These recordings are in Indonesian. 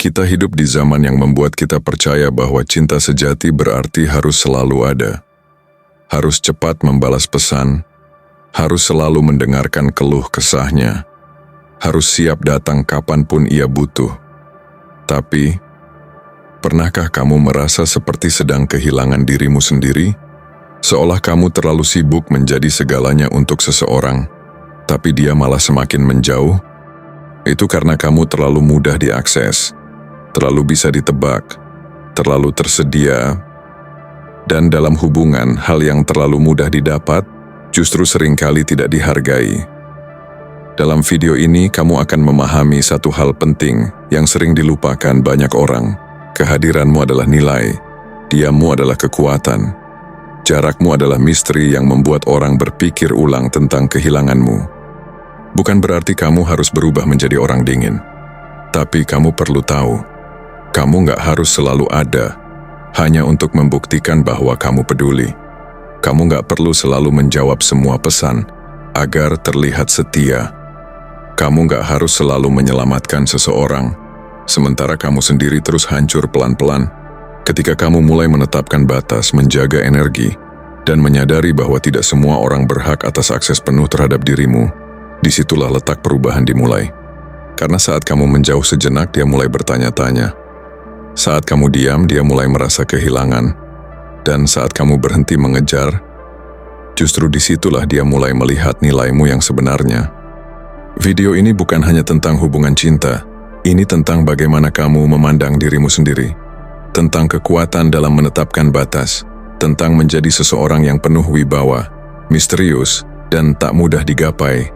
Kita hidup di zaman yang membuat kita percaya bahwa cinta sejati berarti harus selalu ada. Harus cepat membalas pesan, harus selalu mendengarkan keluh kesahnya, harus siap datang kapanpun ia butuh. Tapi, pernahkah kamu merasa seperti sedang kehilangan dirimu sendiri? Seolah kamu terlalu sibuk menjadi segalanya untuk seseorang, tapi dia malah semakin menjauh? Itu karena kamu terlalu mudah diakses, terlalu bisa ditebak, terlalu tersedia, dan dalam hubungan hal yang terlalu mudah didapat justru seringkali tidak dihargai. Dalam video ini kamu akan memahami satu hal penting yang sering dilupakan banyak orang. Kehadiranmu adalah nilai, diammu adalah kekuatan, jarakmu adalah misteri yang membuat orang berpikir ulang tentang kehilanganmu. Bukan berarti kamu harus berubah menjadi orang dingin, tapi kamu perlu tahu, kamu gak harus selalu ada hanya untuk membuktikan bahwa kamu peduli. Kamu gak perlu selalu menjawab semua pesan agar terlihat setia. Kamu gak harus selalu menyelamatkan seseorang, sementara kamu sendiri terus hancur pelan-pelan. Ketika kamu mulai menetapkan batas, menjaga energi, dan menyadari bahwa tidak semua orang berhak atas akses penuh terhadap dirimu, disitulah letak perubahan dimulai. Karena saat kamu menjauh sejenak, dia mulai bertanya-tanya. Saat kamu diam, dia mulai merasa kehilangan. Dan saat kamu berhenti mengejar, justru disitulah dia mulai melihat nilaimu yang sebenarnya. Video ini bukan hanya tentang hubungan cinta, ini tentang bagaimana kamu memandang dirimu sendiri, tentang kekuatan dalam menetapkan batas, tentang menjadi seseorang yang penuh wibawa, misterius, dan tak mudah digapai.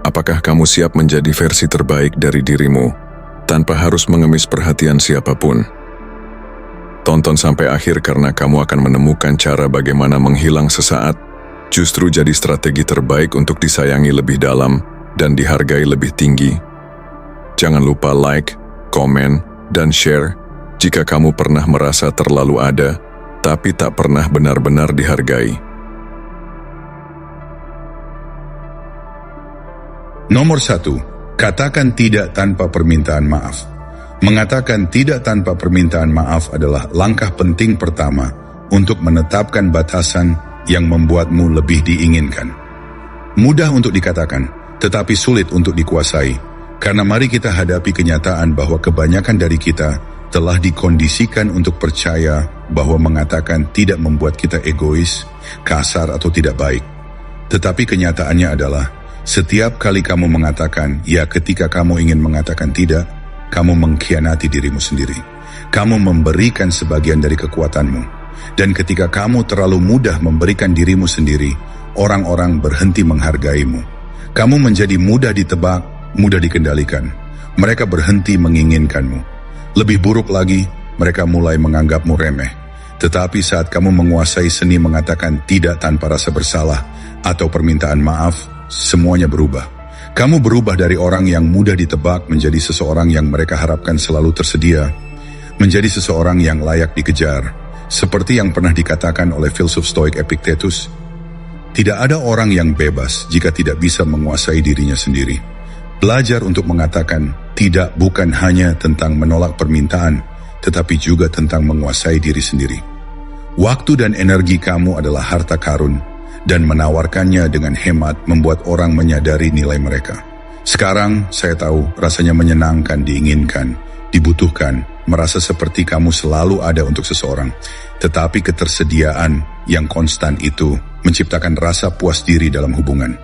Apakah kamu siap menjadi versi terbaik dari dirimu, tanpa harus mengemis perhatian siapapun? Tonton sampai akhir karena kamu akan menemukan cara bagaimana menghilang sesaat, justru jadi strategi terbaik untuk disayangi lebih dalam dan dihargai lebih tinggi. Jangan lupa like, komen, dan share jika kamu pernah merasa terlalu ada, tapi tak pernah benar-benar dihargai. Nomor 1, katakan tidak tanpa permintaan maaf. Mengatakan tidak tanpa permintaan maaf adalah langkah penting pertama untuk menetapkan batasan yang membuatmu lebih diinginkan. Mudah untuk dikatakan, tetapi sulit untuk dikuasai, karena mari kita hadapi kenyataan bahwa kebanyakan dari kita telah dikondisikan untuk percaya bahwa mengatakan tidak membuat kita egois, kasar, atau tidak baik. Tetapi kenyataannya adalah, setiap kali kamu mengatakan ya ketika kamu ingin mengatakan tidak, kamu mengkhianati dirimu sendiri. Kamu memberikan sebagian dari kekuatanmu. Dan ketika kamu terlalu mudah memberikan dirimu sendiri, orang-orang berhenti menghargaimu. Kamu menjadi mudah ditebak, mudah dikendalikan. Mereka berhenti menginginkanmu. Lebih buruk lagi, mereka mulai menganggapmu remeh. Tetapi saat kamu menguasai seni mengatakan tidak tanpa rasa bersalah atau permintaan maaf, semuanya berubah. Kamu berubah dari orang yang mudah ditebak menjadi seseorang yang mereka harapkan selalu tersedia, menjadi seseorang yang layak dikejar. Seperti yang pernah dikatakan oleh filsuf Stoik Epictetus, tidak ada orang yang bebas jika tidak bisa menguasai dirinya sendiri. Belajar untuk mengatakan tidak bukan hanya tentang menolak permintaan, tetapi juga tentang menguasai diri sendiri. Waktu dan energi kamu adalah harta karun, dan menawarkannya dengan hemat membuat orang menyadari nilai mereka. Sekarang saya tahu rasanya menyenangkan diinginkan, dibutuhkan, merasa seperti kamu selalu ada untuk seseorang. Tetapi ketersediaan yang konstan itu menciptakan rasa puas diri dalam hubungan.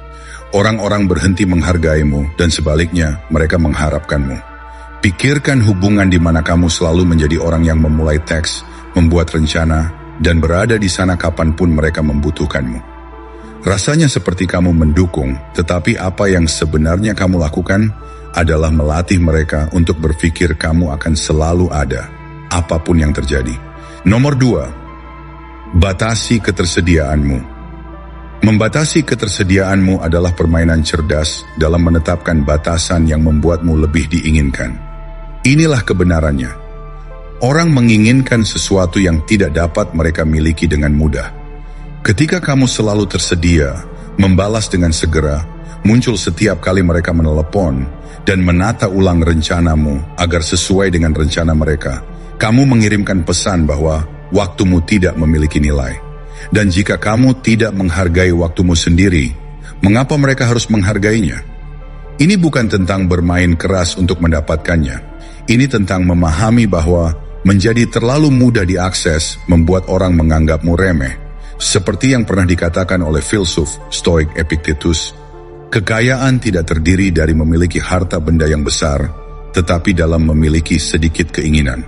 Orang-orang berhenti menghargaimu dan sebaliknya mereka mengharapkanmu. Pikirkan hubungan di mana kamu selalu menjadi orang yang memulai teks, membuat rencana, dan berada di sana kapanpun mereka membutuhkanmu. Rasanya seperti kamu mendukung, tetapi apa yang sebenarnya kamu lakukan adalah melatih mereka untuk berpikir kamu akan selalu ada, apapun yang terjadi. Nomor 2, batasi ketersediaanmu. Membatasi ketersediaanmu adalah permainan cerdas dalam menetapkan batasan yang membuatmu lebih diinginkan. Inilah kebenarannya. Orang menginginkan sesuatu yang tidak dapat mereka miliki dengan mudah. Ketika kamu selalu tersedia, membalas dengan segera, muncul setiap kali mereka menelepon, dan menata ulang rencanamu agar sesuai dengan rencana mereka. Kamu mengirimkan pesan bahwa waktumu tidak memiliki nilai. Dan jika kamu tidak menghargai waktumu sendiri, mengapa mereka harus menghargainya? Ini bukan tentang bermain keras untuk mendapatkannya. Ini tentang memahami bahwa menjadi terlalu mudah diakses membuat orang menganggapmu remeh. Seperti yang pernah dikatakan oleh filsuf Stoik Epictetus, kekayaan tidak terdiri dari memiliki harta benda yang besar, tetapi dalam memiliki sedikit keinginan.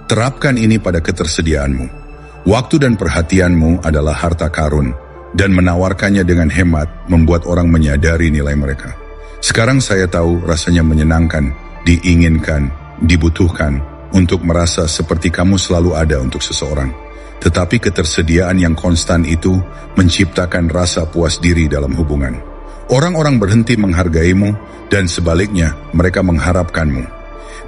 Terapkan ini pada ketersediaanmu. Waktu dan perhatianmu adalah harta karun, dan menawarkannya dengan hemat membuat orang menyadari nilai mereka. Sekarang saya tahu rasanya menyenangkan, diinginkan, dibutuhkan, untuk merasa seperti kamu selalu ada untuk seseorang. Tetapi ketersediaan yang konstan itu menciptakan rasa puas diri dalam hubungan. Orang-orang berhenti menghargaimu dan sebaliknya mereka mengharapkanmu.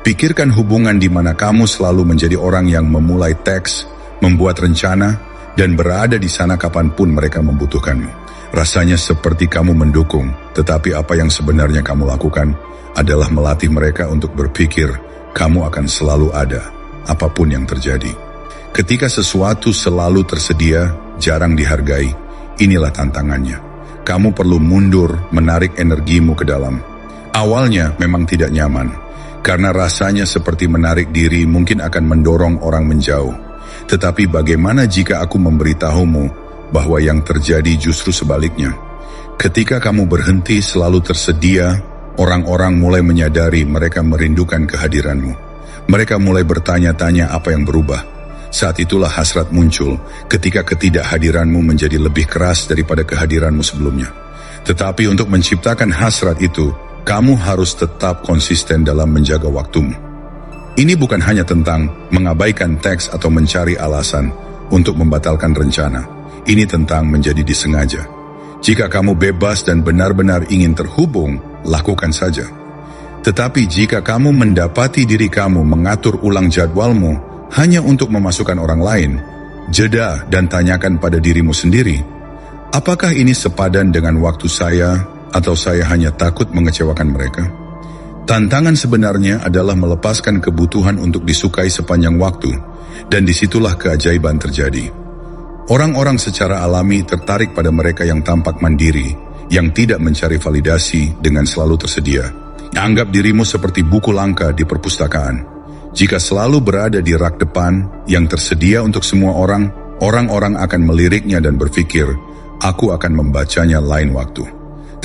Pikirkan hubungan di mana kamu selalu menjadi orang yang memulai teks, membuat rencana, dan berada di sana kapanpun mereka membutuhkanmu. Rasanya seperti kamu mendukung, tetapi apa yang sebenarnya kamu lakukan adalah melatih mereka untuk berpikir kamu akan selalu ada, apapun yang terjadi. Ketika sesuatu selalu tersedia, jarang dihargai, inilah tantangannya. Kamu perlu mundur, menarik energimu ke dalam. Awalnya memang tidak nyaman, karena rasanya seperti menarik diri mungkin akan mendorong orang menjauh. Tetapi bagaimana jika aku memberitahumu bahwa yang terjadi justru sebaliknya? Ketika kamu berhenti selalu tersedia, orang-orang mulai menyadari mereka merindukan kehadiranmu. Mereka mulai bertanya-tanya apa yang berubah. Saat itulah hasrat muncul, ketika ketidakhadiranmu menjadi lebih keras daripada kehadiranmu sebelumnya. Tetapi untuk menciptakan hasrat itu, kamu harus tetap konsisten dalam menjaga waktumu. Ini bukan hanya tentang mengabaikan teks atau mencari alasan untuk membatalkan rencana. Ini tentang menjadi disengaja. Jika kamu bebas dan benar-benar ingin terhubung, lakukan saja. Tetapi jika kamu mendapati diri kamu mengatur ulang jadwalmu hanya untuk memasukkan orang lain, jeda dan tanyakan pada dirimu sendiri, apakah ini sepadan dengan waktu saya atau saya hanya takut mengecewakan mereka? Tantangan sebenarnya adalah melepaskan kebutuhan untuk disukai sepanjang waktu, dan disitulah keajaiban terjadi. Orang-orang secara alami tertarik pada mereka yang tampak mandiri, yang tidak mencari validasi dengan selalu tersedia. Anggap dirimu seperti buku langka di perpustakaan. Jika selalu berada di rak depan yang tersedia untuk semua orang, orang-orang akan meliriknya dan berpikir, aku akan membacanya lain waktu.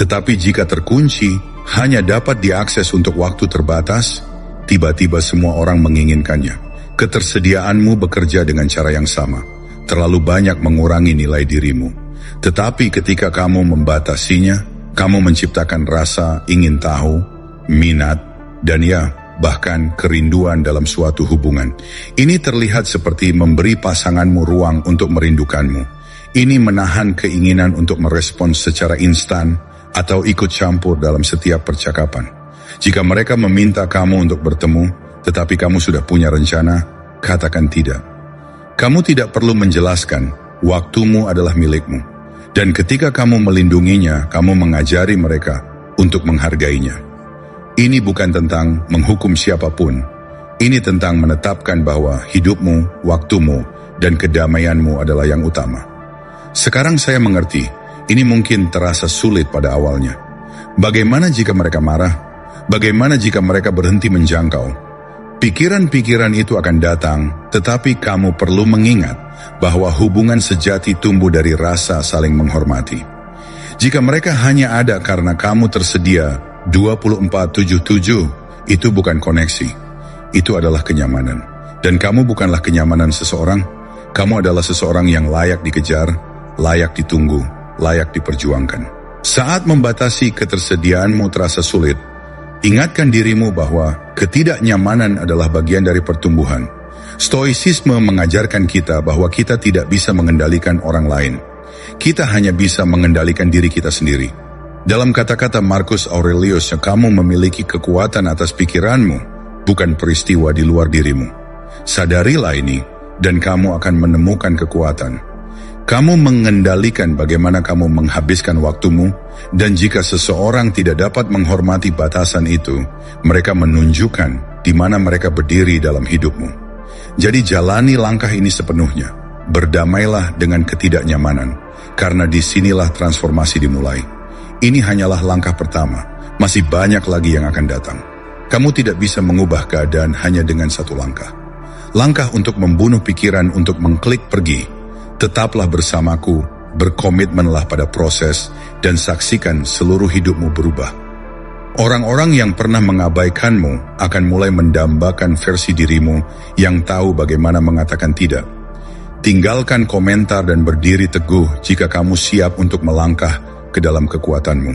Tetapi jika terkunci, hanya dapat diakses untuk waktu terbatas, tiba-tiba semua orang menginginkannya. Ketersediaanmu bekerja dengan cara yang sama, terlalu banyak mengurangi nilai dirimu. Tetapi ketika kamu membatasinya, kamu menciptakan rasa ingin tahu, minat, dan bahkan kerinduan dalam suatu hubungan. Ini terlihat seperti memberi pasanganmu ruang untuk merindukanmu. Ini menahan keinginan untuk merespons secara instan atau ikut campur dalam setiap percakapan. Jika mereka meminta kamu untuk bertemu, tetapi kamu sudah punya rencana, katakan tidak. Kamu tidak perlu menjelaskan, waktumu adalah milikmu. Dan ketika kamu melindunginya, kamu mengajari mereka untuk menghargainya. Ini bukan tentang menghukum siapapun. Ini tentang menetapkan bahwa hidupmu, waktumu, dan kedamaianmu adalah yang utama. Sekarang saya mengerti, ini mungkin terasa sulit pada awalnya. Bagaimana jika mereka marah? Bagaimana jika mereka berhenti menjangkau? Pikiran-pikiran itu akan datang, tetapi kamu perlu mengingat bahwa hubungan sejati tumbuh dari rasa saling menghormati. Jika mereka hanya ada karena kamu tersedia 24/7, itu bukan koneksi. Itu adalah kenyamanan. Dan kamu bukanlah kenyamanan seseorang. Kamu adalah seseorang yang layak dikejar, layak ditunggu, layak diperjuangkan. Saat membatasi ketersediaanmu terasa sulit, ingatkan dirimu bahwa ketidaknyamanan adalah bagian dari pertumbuhan. Stoicisme mengajarkan kita bahwa kita tidak bisa mengendalikan orang lain. Kita hanya bisa mengendalikan diri kita sendiri. Dalam kata-kata Marcus Aurelius, kamu memiliki kekuatan atas pikiranmu, bukan peristiwa di luar dirimu. Sadarilah ini, dan kamu akan menemukan kekuatan. Kamu mengendalikan bagaimana kamu menghabiskan waktumu, Dan jika seseorang tidak dapat menghormati batasan itu, mereka menunjukkan di mana mereka berdiri dalam hidupmu. Jadi jalani langkah ini sepenuhnya. Berdamailah dengan ketidaknyamanan, karena disinilah transformasi dimulai. Ini hanyalah langkah pertama, masih banyak lagi yang akan datang. Kamu tidak bisa mengubah keadaan hanya dengan satu langkah. Langkah untuk membunuh pikiran untuk mengklik pergi. Tetaplah bersamaku, berkomitmenlah pada proses, dan saksikan seluruh hidupmu berubah. Orang-orang yang pernah mengabaikanmu akan mulai mendambakan versi dirimu yang tahu bagaimana mengatakan tidak. Tinggalkan komentar dan berdiri teguh jika kamu siap untuk melangkah ke dalam kekuatanmu.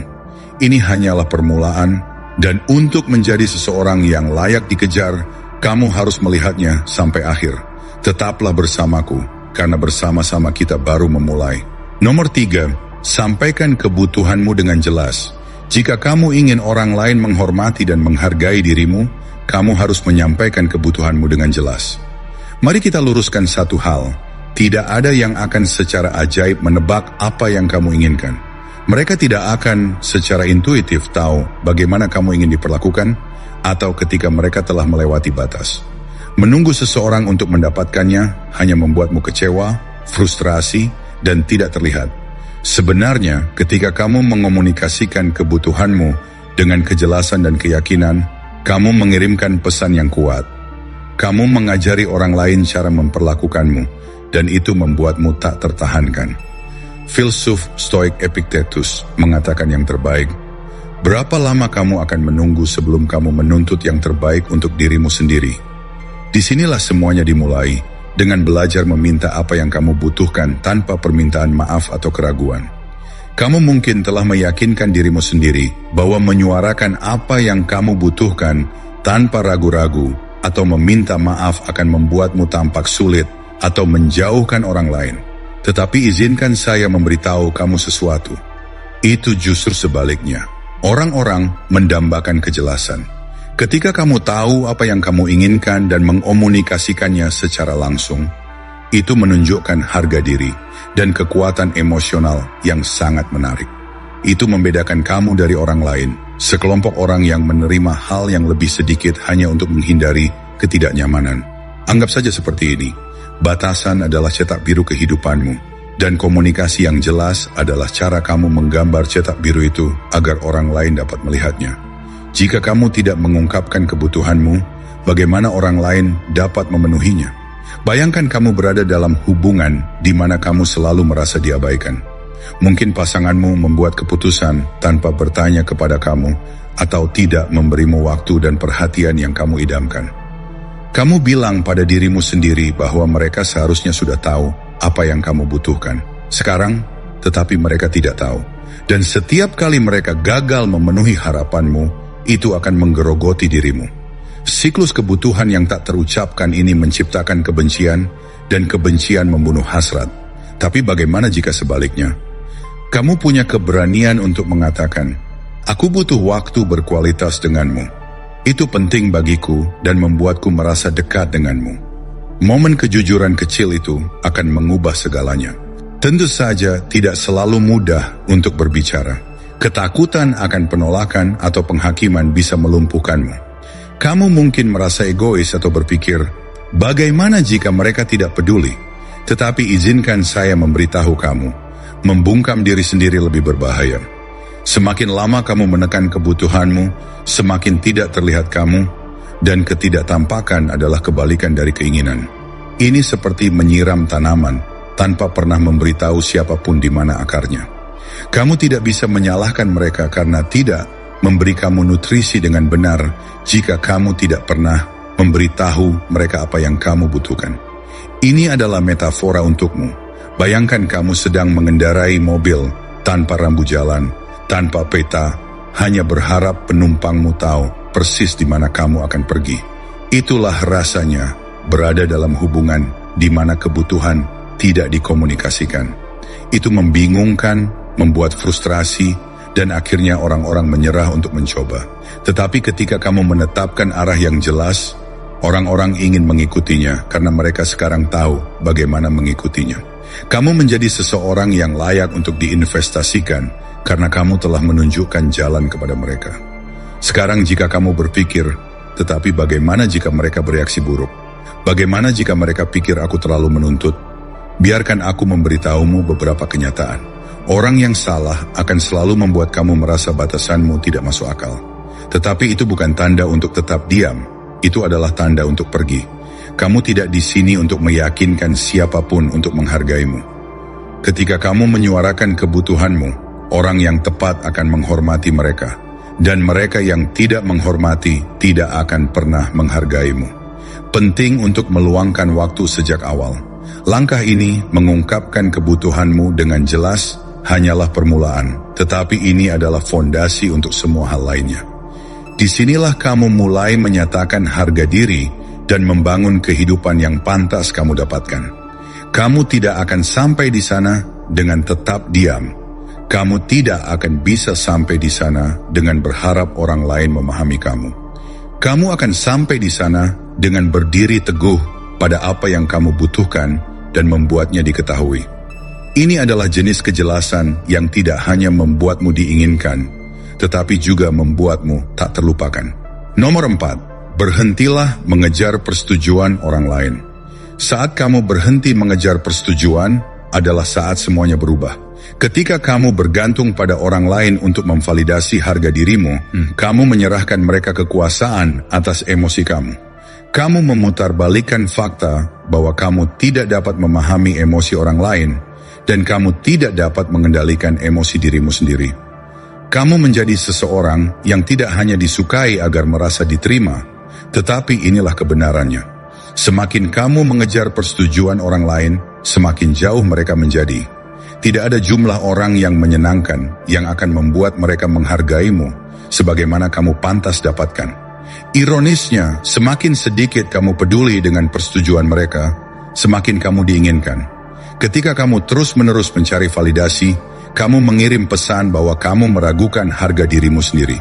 Ini hanyalah permulaan, dan untuk menjadi seseorang yang layak dikejar, kamu harus melihatnya sampai akhir. Tetaplah bersamaku, karena bersama-sama kita baru memulai. Nomor 3, sampaikan kebutuhanmu dengan jelas. Jika kamu ingin orang lain menghormati dan menghargai dirimu, kamu harus menyampaikan kebutuhanmu dengan jelas. Mari kita luruskan satu hal. Tidak ada yang akan secara ajaib menebak apa yang kamu inginkan. Mereka tidak akan secara intuitif tahu bagaimana kamu ingin diperlakukan, atau ketika mereka telah melewati batas. Menunggu seseorang untuk mendapatkannya hanya membuatmu kecewa, frustrasi, dan tidak terlihat. Sebenarnya, ketika kamu mengomunikasikan kebutuhanmu dengan kejelasan dan keyakinan, kamu mengirimkan pesan yang kuat. Kamu mengajari orang lain cara memperlakukanmu, dan itu membuatmu tak tertahankan. Filsuf Stoik Epictetus mengatakan yang terbaik, berapa lama kamu akan menunggu sebelum kamu menuntut yang terbaik untuk dirimu sendiri? Disinilah semuanya dimulai, dengan belajar meminta apa yang kamu butuhkan tanpa permintaan maaf atau keraguan. Kamu mungkin telah meyakinkan dirimu sendiri bahwa menyuarakan apa yang kamu butuhkan tanpa ragu-ragu atau meminta maaf akan membuatmu tampak sulit atau menjauhkan orang lain. Tetapi izinkan saya memberitahu kamu sesuatu. Itu justru sebaliknya. Orang-orang mendambakan kejelasan. Ketika kamu tahu apa yang kamu inginkan dan mengomunikasikannya secara langsung, itu menunjukkan harga diri dan kekuatan emosional yang sangat menarik. Itu membedakan kamu dari orang lain, sekelompok orang yang menerima hal yang lebih sedikit hanya untuk menghindari ketidaknyamanan. Anggap saja seperti ini. Batasan adalah cetak biru kehidupanmu, dan komunikasi yang jelas adalah cara kamu menggambar cetak biru itu agar orang lain dapat melihatnya. Jika kamu tidak mengungkapkan kebutuhanmu, bagaimana orang lain dapat memenuhinya? Bayangkan kamu berada dalam hubungan di mana kamu selalu merasa diabaikan. Mungkin pasanganmu membuat keputusan tanpa bertanya kepada kamu, atau tidak memberimu waktu dan perhatian yang kamu idamkan. Kamu bilang pada dirimu sendiri bahwa mereka seharusnya sudah tahu apa yang kamu butuhkan. Sekarang, tetapi mereka tidak tahu. Dan setiap kali mereka gagal memenuhi harapanmu, itu akan menggerogoti dirimu. Siklus kebutuhan yang tak terucapkan ini menciptakan kebencian, dan kebencian membunuh hasrat. Tapi bagaimana jika sebaliknya? Kamu punya keberanian untuk mengatakan, aku butuh waktu berkualitas denganmu. Itu penting bagiku dan membuatku merasa dekat denganmu. Momen kejujuran kecil itu akan mengubah segalanya. Tentu saja tidak selalu mudah untuk berbicara. Ketakutan akan penolakan atau penghakiman bisa melumpuhkanmu. Kamu mungkin merasa egois atau berpikir, bagaimana jika mereka tidak peduli? Tetapi izinkan saya memberitahu kamu, membungkam diri sendiri lebih berbahaya. Semakin lama kamu menekan kebutuhanmu, semakin tidak terlihat kamu, dan ketidaktampakan adalah kebalikan dari keinginan. Ini seperti menyiram tanaman, tanpa pernah memberitahu siapapun di mana akarnya. Kamu tidak bisa menyalahkan mereka karena tidak memberi kamu nutrisi dengan benar jika kamu tidak pernah memberitahu mereka apa yang kamu butuhkan. Ini adalah metafora untukmu. Bayangkan kamu sedang mengendarai mobil tanpa rambu jalan, tanpa peta, hanya berharap penumpangmu tahu persis di mana kamu akan pergi. Itulah rasanya berada dalam hubungan di mana kebutuhan tidak dikomunikasikan. Itu membingungkan, membuat frustrasi, dan akhirnya orang-orang menyerah untuk mencoba. Tetapi ketika kamu menetapkan arah yang jelas, orang-orang ingin mengikutinya karena mereka sekarang tahu bagaimana mengikutinya. Kamu menjadi seseorang yang layak untuk diinvestasikan karena kamu telah menunjukkan jalan kepada mereka. Sekarang jika kamu berpikir, tetapi bagaimana jika mereka bereaksi buruk? Bagaimana jika mereka pikir aku terlalu menuntut? Biarkan aku memberitahumu beberapa kenyataan. Orang yang salah akan selalu membuat kamu merasa batasanmu tidak masuk akal. Tetapi itu bukan tanda untuk tetap diam. Itu adalah tanda untuk pergi. Kamu tidak di sini untuk meyakinkan siapapun untuk menghargaimu. Ketika kamu menyuarakan kebutuhanmu, orang yang tepat akan menghormati mereka, dan mereka yang tidak menghormati tidak akan pernah menghargaimu. Penting untuk meluangkan waktu sejak awal. Langkah ini mengungkapkan kebutuhanmu dengan jelas hanyalah permulaan, tetapi ini adalah fondasi untuk semua hal lainnya. Disinilah kamu mulai menyatakan harga diri dan membangun kehidupan yang pantas kamu dapatkan. Kamu tidak akan sampai di sana dengan tetap diam. Kamu tidak akan bisa sampai di sana dengan berharap orang lain memahami kamu. Kamu akan sampai di sana dengan berdiri teguh pada apa yang kamu butuhkan dan membuatnya diketahui. Ini adalah jenis kejelasan yang tidak hanya membuatmu diinginkan, tetapi juga membuatmu tak terlupakan. Nomor 4, berhentilah mengejar persetujuan orang lain. Saat kamu berhenti mengejar persetujuan adalah saat semuanya berubah. Ketika kamu bergantung pada orang lain untuk memvalidasi harga dirimu, kamu menyerahkan mereka kekuasaan atas emosi kamu. Kamu memutarbalikkan fakta bahwa kamu tidak dapat memahami emosi orang lain, dan kamu tidak dapat mengendalikan emosi dirimu sendiri. Kamu menjadi seseorang yang tidak hanya disukai agar merasa diterima, tetapi inilah kebenarannya. Semakin kamu mengejar persetujuan orang lain, semakin jauh mereka menjadi. Tidak ada jumlah orang yang menyenangkan yang akan membuat mereka menghargaimu sebagaimana kamu pantas dapatkan. Ironisnya, semakin sedikit kamu peduli dengan persetujuan mereka, semakin kamu diinginkan. Ketika kamu terus-menerus mencari validasi, kamu mengirim pesan bahwa kamu meragukan harga dirimu sendiri.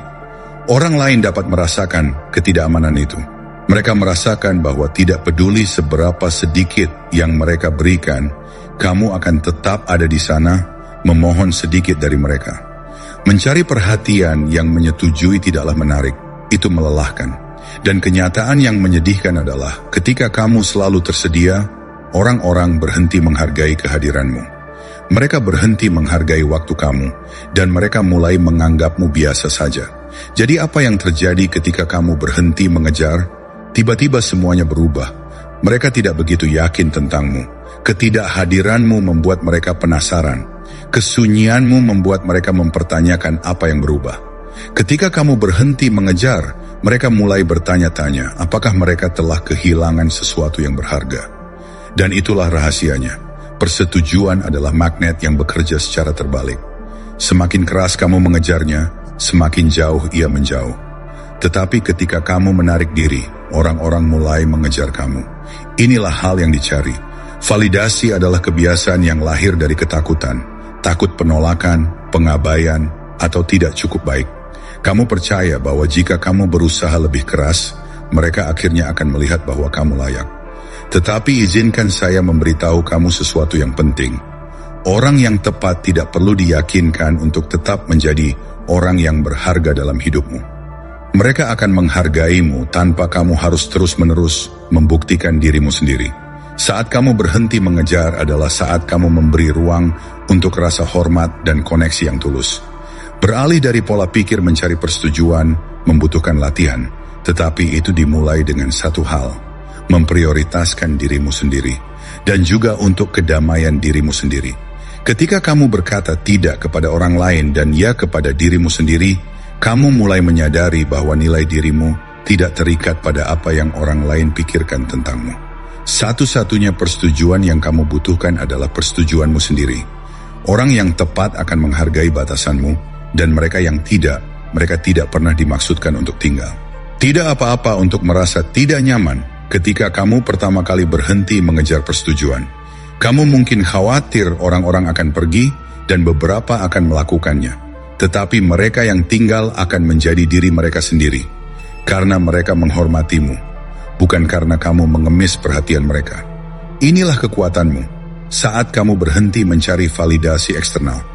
Orang lain dapat merasakan ketidakamanan itu. Mereka merasakan bahwa tidak peduli seberapa sedikit yang mereka berikan, kamu akan tetap ada di sana, memohon sedikit dari mereka. Mencari perhatian yang menyetujui tidaklah menarik, itu melelahkan. Dan kenyataan yang menyedihkan adalah ketika kamu selalu tersedia, orang-orang berhenti menghargai kehadiranmu. Mereka berhenti menghargai waktu kamu, dan mereka mulai menganggapmu biasa saja. Jadi apa yang terjadi ketika kamu berhenti mengejar? Tiba-tiba semuanya berubah. Mereka tidak begitu yakin tentangmu. Ketidakhadiranmu membuat mereka penasaran. Kesunyianmu membuat mereka mempertanyakan apa yang berubah. Ketika kamu berhenti mengejar, mereka mulai bertanya-tanya apakah mereka telah kehilangan sesuatu yang berharga. Dan itulah rahasianya. Persetujuan adalah magnet yang bekerja secara terbalik. Semakin keras kamu mengejarnya, semakin jauh ia menjauh. Tetapi ketika kamu menarik diri, orang-orang mulai mengejar kamu. Inilah hal yang dicari. Validasi adalah kebiasaan yang lahir dari ketakutan, takut penolakan, pengabaian, atau tidak cukup baik. Kamu percaya bahwa jika kamu berusaha lebih keras, mereka akhirnya akan melihat bahwa kamu layak. Tetapi izinkan saya memberitahu kamu sesuatu yang penting. Orang yang tepat tidak perlu diyakinkan untuk tetap menjadi orang yang berharga dalam hidupmu. Mereka akan menghargaimu tanpa kamu harus terus-menerus membuktikan dirimu sendiri. Saat kamu berhenti mengejar adalah saat kamu memberi ruang untuk rasa hormat dan koneksi yang tulus. Beralih dari pola pikir mencari persetujuan membutuhkan latihan, tetapi itu dimulai dengan satu hal, memprioritaskan dirimu sendiri, dan juga untuk kedamaian dirimu sendiri. Ketika kamu berkata tidak kepada orang lain dan ya kepada dirimu sendiri, kamu mulai menyadari bahwa nilai dirimu tidak terikat pada apa yang orang lain pikirkan tentangmu. Satu-satunya persetujuan yang kamu butuhkan adalah persetujuanmu sendiri. Orang yang tepat akan menghargai batasanmu, dan mereka yang tidak, mereka tidak pernah dimaksudkan untuk tinggal. Tidak apa-apa untuk merasa tidak nyaman ketika kamu pertama kali berhenti mengejar persetujuan. Kamu mungkin khawatir orang-orang akan pergi, dan beberapa akan melakukannya. Tetapi mereka yang tinggal akan menjadi diri mereka sendiri, karena mereka menghormatimu, bukan karena kamu mengemis perhatian mereka. Inilah kekuatanmu. Saat kamu berhenti mencari validasi eksternal,